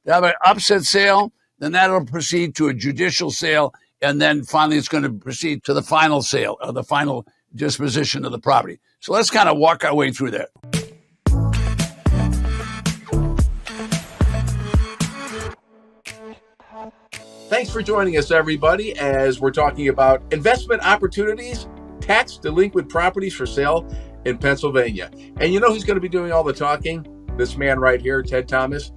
They have an upset sale, then that'll proceed to a judicial sale, and then finally it's going to proceed to the final sale or the final disposition of the property. So let's kind of walk our way through that. Thanks for joining us, everybody, as we're talking about investment opportunities, tax-delinquent properties for sale in Pennsylvania. And you know who's going to be doing all the talking? This man right here, Ted Thomas,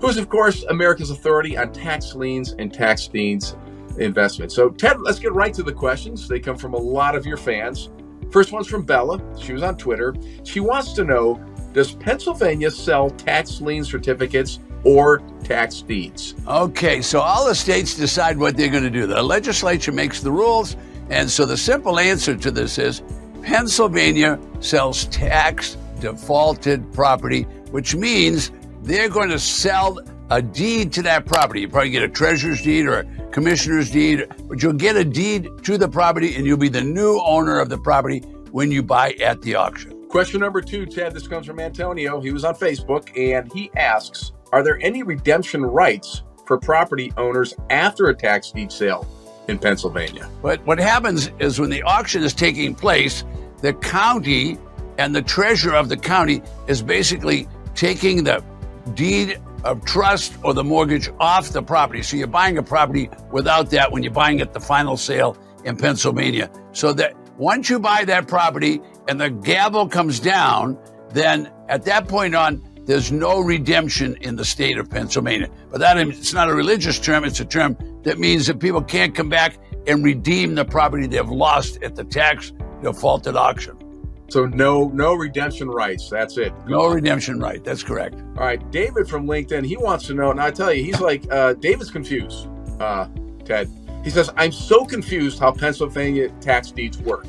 who's, of course, America's authority on tax liens and tax deeds investments. So, Ted, let's get right to the questions. They come from a lot of your fans. First one's from Bella. She was on Twitter. She wants to know, does Pennsylvania sell tax lien certificates or tax deeds? Okay, so all the states decide what they're going to do. The legislature makes the rules, and so the simple answer to this is Pennsylvania sells tax defaulted property, which means they're going to sell a deed to that property. You probably get a treasurer's deed or a commissioner's deed, but you'll get a deed to the property and you'll be the new owner of the property when you buy at the auction. Question number 2, Ted, this comes from Antonio. He was on Facebook and he asks, are there any redemption rights for property owners after a tax deed sale in Pennsylvania? But what happens is when the auction is taking place, the county and the treasurer of the county is basically taking the deed of trust or the mortgage off the property. So you're buying a property without that when you're buying at the final sale in Pennsylvania. So that once you buy that property and the gavel comes down, then at that point on, there's no redemption in the state of Pennsylvania. But that it's not a religious term, it's a term that means that people can't come back and redeem the property they've lost at the tax defaulted auction. So no redemption rights. That's it. No redemption right. That's correct. All right. David from LinkedIn, he wants to know, and I tell you, he's like, David's confused, Ted. He says, I'm so confused how Pennsylvania tax deeds work.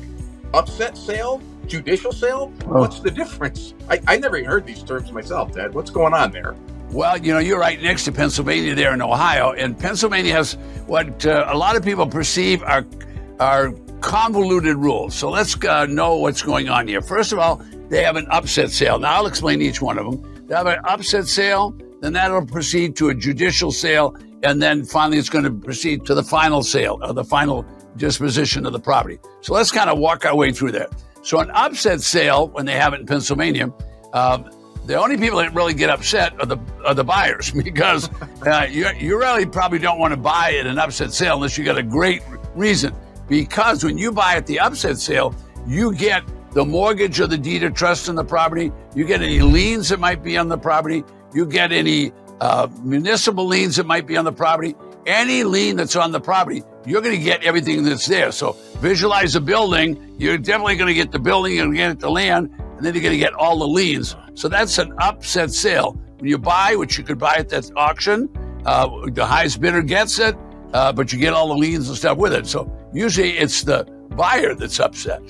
Upset sale? Judicial sale? What's the difference? I never even heard these terms myself, Ted. What's going on there? Well, you know, you're right next to Pennsylvania there in Ohio, and Pennsylvania has what a lot of people perceive are convoluted rules. So let's know what's going on here. First of all, they have an upset sale. Now, I'll explain each one of them. They have an upset sale, then that'll proceed to a judicial sale, and then finally it's going to proceed to the final sale, or the final disposition of the property. So let's kind of walk our way through that. So an upset sale, when they have it in Pennsylvania, the only people that really get upset are the buyers, because you really probably don't want to buy at an upset sale unless you got a great reason. Because when you buy at the upset sale, you get the mortgage or the deed of trust in the property, you get any liens that might be on the property, you get any municipal liens that might be on the property, any lien that's on the property, you're going to get everything that's there. So visualize a building, you're definitely going to get the building, you're going to get the land, and then you're going to get all the liens. So that's an upset sale. When you buy, which you could buy at that auction, the highest bidder gets it, but you get all the liens and stuff with it. So usually it's the buyer that's upset.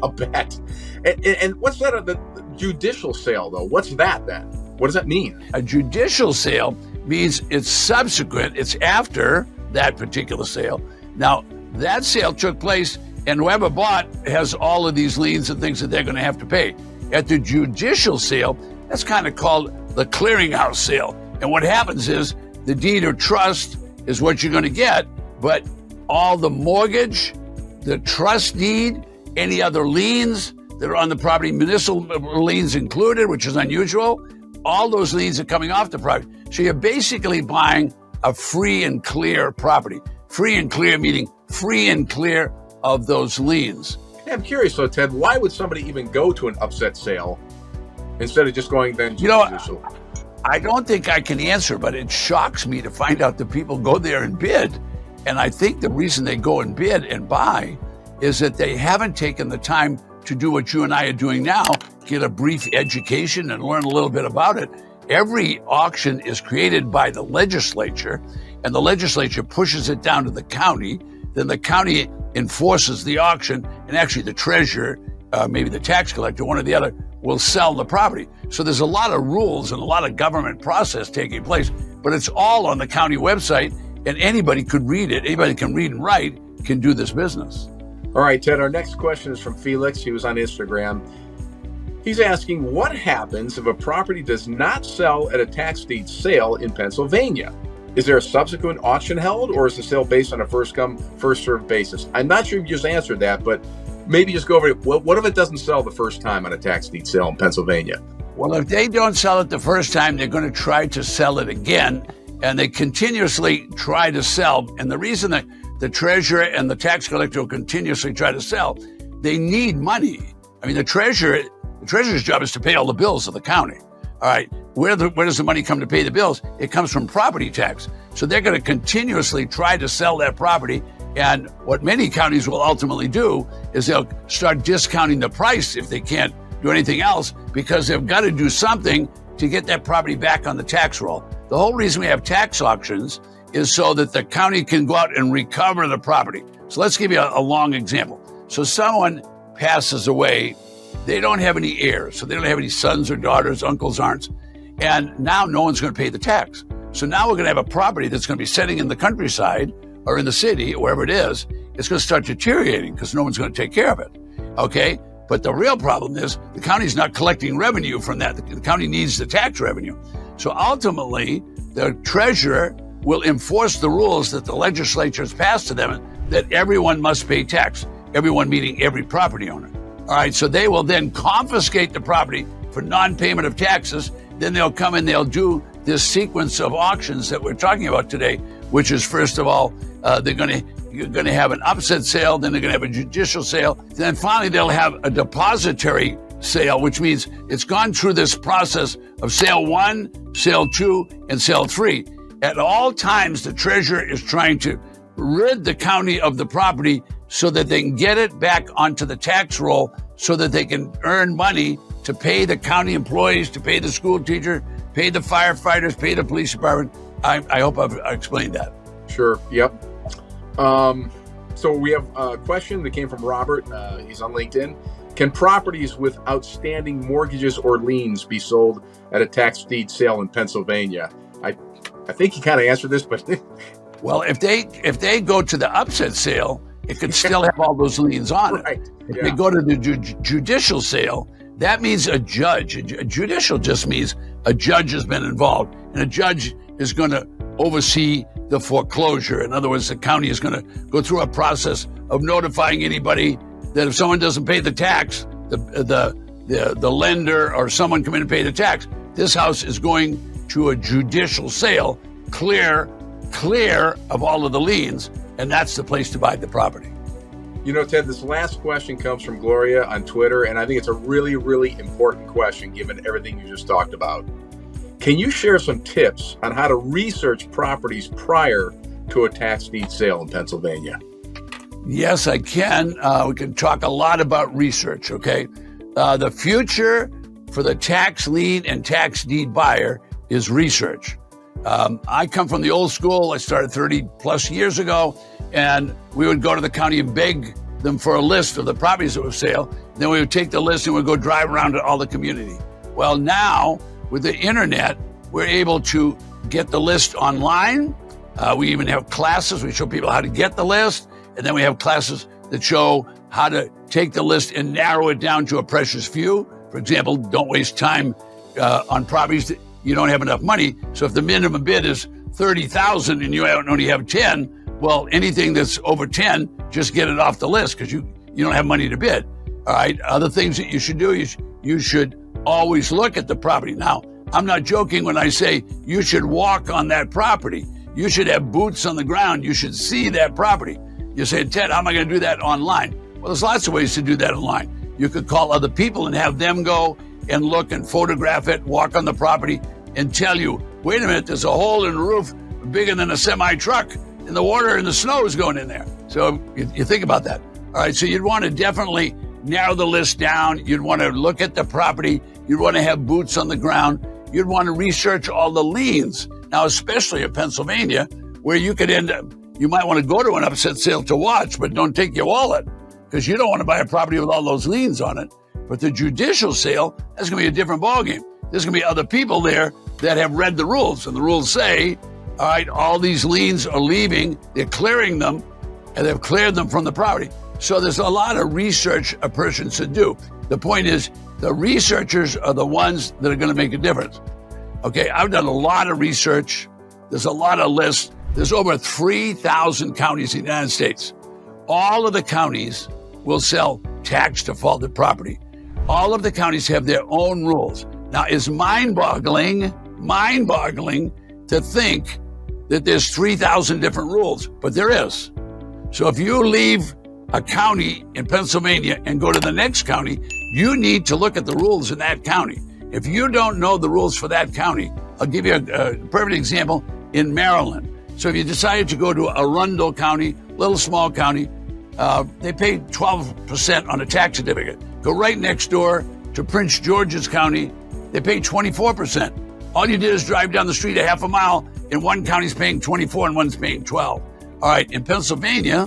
I'll bet. And what's that, the judicial sale, though? What's that then? What does that mean? A judicial sale means it's subsequent, it's after that particular sale. Now, that sale took place, and whoever bought has all of these liens and things that they're going to have to pay. At the judicial sale, that's kind of called the clearinghouse sale. And what happens is the deed of trust is what you're going to get, but all the mortgage, the trust deed, any other liens that are on the property, municipal liens included, which is unusual, all those liens are coming off the property. So you're basically buying a free and clear property. Free and clear meaning free and clear of those liens. Hey, I'm curious though, Ted, why would somebody even go to an upset sale instead of just going then to judicial? I don't think I can answer, but it shocks me to find out that people go there and bid. And I think the reason they go and bid and buy is that they haven't taken the time to do what you and I are doing now, get a brief education and learn a little bit about it. Every auction is created by the legislature, and the legislature pushes it down to the county. Then the county enforces the auction, and actually the treasurer, maybe the tax collector, one or the other, will sell the property. So there's a lot of rules and a lot of government process taking place, but it's all on the county website, and anybody could read it. Anybody can read and write, can do this business. All right, Ted, our next question is from Felix. He was on Instagram. He's asking, what happens if a property does not sell at a tax deed sale in Pennsylvania? Is there a subsequent auction held, or is the sale based on a first-come, first-served basis? I'm not sure if you just answered that, but maybe just go over it. What if it doesn't sell the first time on a tax deed sale in Pennsylvania? Well, if they don't sell it the first time, they're going to try to sell it again, and they continuously try to sell. And the reason that the treasurer and the tax collector will continuously try to sell, they need money. I mean, the treasurer's job is to pay all the bills of the county. All right, where does the money come to pay the bills? It comes from property tax. So they're going to continuously try to sell that property. And what many counties will ultimately do is they'll start discounting the price if they can't do anything else, because they've got to do something to get that property back on the tax roll. The whole reason we have tax auctions is so that the county can go out and recover the property. So let's give you a long example. So someone passes away, they don't have any heirs, so they don't have any sons or daughters, uncles, aunts, and now no one's going to pay the tax. So now we're going to have a property that's going to be sitting in the countryside or in the city, or wherever it is. It's going to start deteriorating because no one's going to take care of it, okay? But the real problem is the county's not collecting revenue from that. The county needs the tax revenue. So ultimately, the treasurer will enforce the rules that the legislature has passed to them, that everyone must pay tax, everyone meaning every property owner. All right, so they will then confiscate the property for non-payment of taxes. Then they'll come and they'll do this sequence of auctions that we're talking about today, which is, first of all, you're going to have an upset sale, then they're going to have a judicial sale, then finally they'll have a depository sale, which means it's gone through this process of sale 1, sale 2, and sale 3. At all times, the treasurer is trying to rid the county of the property so that they can get it back onto the tax roll, so that they can earn money to pay the county employees, to pay the school teacher, pay the firefighters, pay the police department. I hope I've explained that. Sure. Yep. So we have a question that came from Robert. He's on LinkedIn. Can properties with outstanding mortgages or liens be sold at a tax deed sale in Pennsylvania? I think you kind of answered this, but well, if they go to the upset sale, it could still have all those liens on right. it. If they go to the judicial sale, that means a judge. A judicial just means a judge has been involved, and a judge is going to oversee the foreclosure. In other words, the county is going to go through a process of notifying anybody that if someone doesn't pay the tax, the lender or someone come in and pay the tax, this house is going to a judicial sale, clear of all of the liens, and that's the place to buy the property. You know, Ted, this last question comes from Gloria on Twitter, and I think it's a really, really important question given everything you just talked about. Can you share some tips on how to research properties prior to a tax deed sale in Pennsylvania? Yes, I can. We can talk a lot about research, okay? The future for the tax lien and tax deed buyer is research. I come from the old school. I started 30 plus years ago, and we would go to the county and beg them for a list of the properties that were for sale. Then we would take the list and we'd go drive around to all the community. Well, now with the internet, we're able to get the list online. We even have classes. We show people how to get the list. And then we have classes that show how to take the list and narrow it down to a precious few. For example, don't waste time on properties that you don't have enough money. So if the minimum bid is $30,000 and you only have 10, well, anything that's over 10, just get it off the list because you don't have money to bid. All right. Other things that you should do is you should always look at the property. Now, I'm not joking when I say you should walk on that property. You should have boots on the ground. You should see that property. You say, Ted, how am I going to do that online? Well, there's lots of ways to do that online. You could call other people and have them go and look and photograph it, walk on the property and tell you, wait a minute, there's a hole in the roof bigger than a semi-truck and the water and the snow is going in there. So you think about that. All right, so you'd want to definitely narrow the list down. You'd want to look at the property. You'd want to have boots on the ground. You'd want to research all the liens. Now, especially in Pennsylvania, where you could end up, you might want to go to an upset sale to watch, but don't take your wallet because you don't want to buy a property with all those liens on it. But the judicial sale, that's going to be a different ballgame. There's going to be other people there that have read the rules, and the rules say, all right, all these liens are leaving, they're clearing them, and they've cleared them from the property. So there's a lot of research a person should do. The point is, The researchers are the ones that are going to make a difference. Okay, I've done a lot of research. There's a lot of lists. There's over 3,000 counties in the United States. All of the counties will sell tax defaulted property. All of the counties have their own rules. Now, it's mind-boggling to think that there's 3,000 different rules, but there is. So if you leave a county in Pennsylvania and go to the next county, you need to look at the rules in that county. If you don't know the rules for that county, I'll give you a perfect example in Maryland. So if you decided to go to Arundel County, little small county, they pay 12% on a tax certificate. Go right next door to Prince George's County, they pay 24%. All you did is drive down the street a half a mile, and one county's paying 24 and one's paying 12. All right, in Pennsylvania,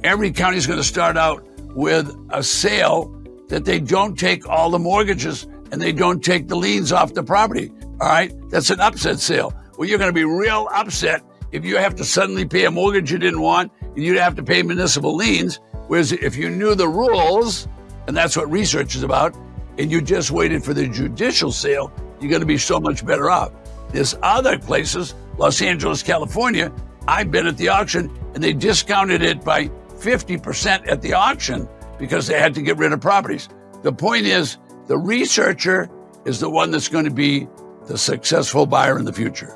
every county is going to start out with a sale that they don't take all the mortgages and they don't take the liens off the property. All right, that's an upset sale. Well, you're going to be real upset if you have to suddenly pay a mortgage you didn't want and you'd have to pay municipal liens. Whereas if you knew the rules, and that's what research is about, and you just waited for the judicial sale, you're going to be so much better off. There's other places, Los Angeles, California, I've been at the auction and they discounted it by 50% at the auction because they had to get rid of properties. The point is, the researcher is the one that's going to be the successful buyer in the future.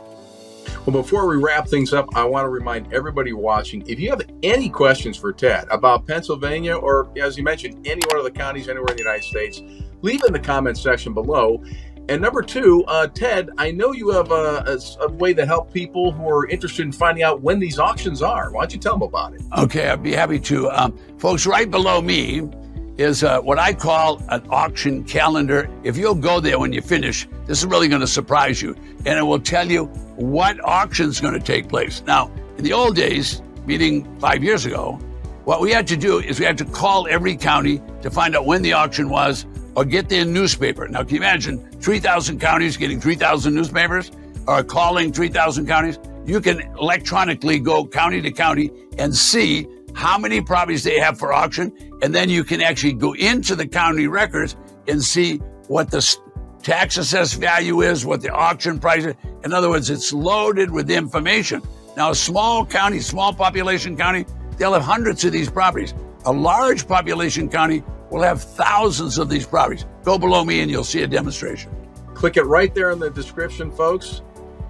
Well, before we wrap things up, I want to remind everybody watching, if you have any questions for Ted about Pennsylvania or, as you mentioned, any one of the counties anywhere in the United States, leave in the comments section below. And number two, Ted, I know you have a way to help people who are interested in finding out when these auctions are. Why don't you tell them about it? Okay, I'd be happy to. Folks, right below me is what I call an auction calendar. If you'll go there when you finish, this is really going to surprise you. And it will tell you what auction is going to take place. Now, in the old days, meaning 5 years ago, what we had to do is we had to call every county to find out when the auction was or get their newspaper. Now, can you imagine 3,000 counties getting 3,000 newspapers or calling 3,000 counties? You can electronically go county to county and see how many properties they have for auction. And then you can actually go into the county records and see what the tax assessed value is, what the auction price is. In other words, it's loaded with information. Now, a small county, small population county, they'll have hundreds of these properties. A large population county will have thousands of these properties. Go below me and you'll see a demonstration. Click it right there in the description, folks.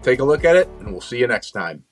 Take a look at it, and we'll see you next time.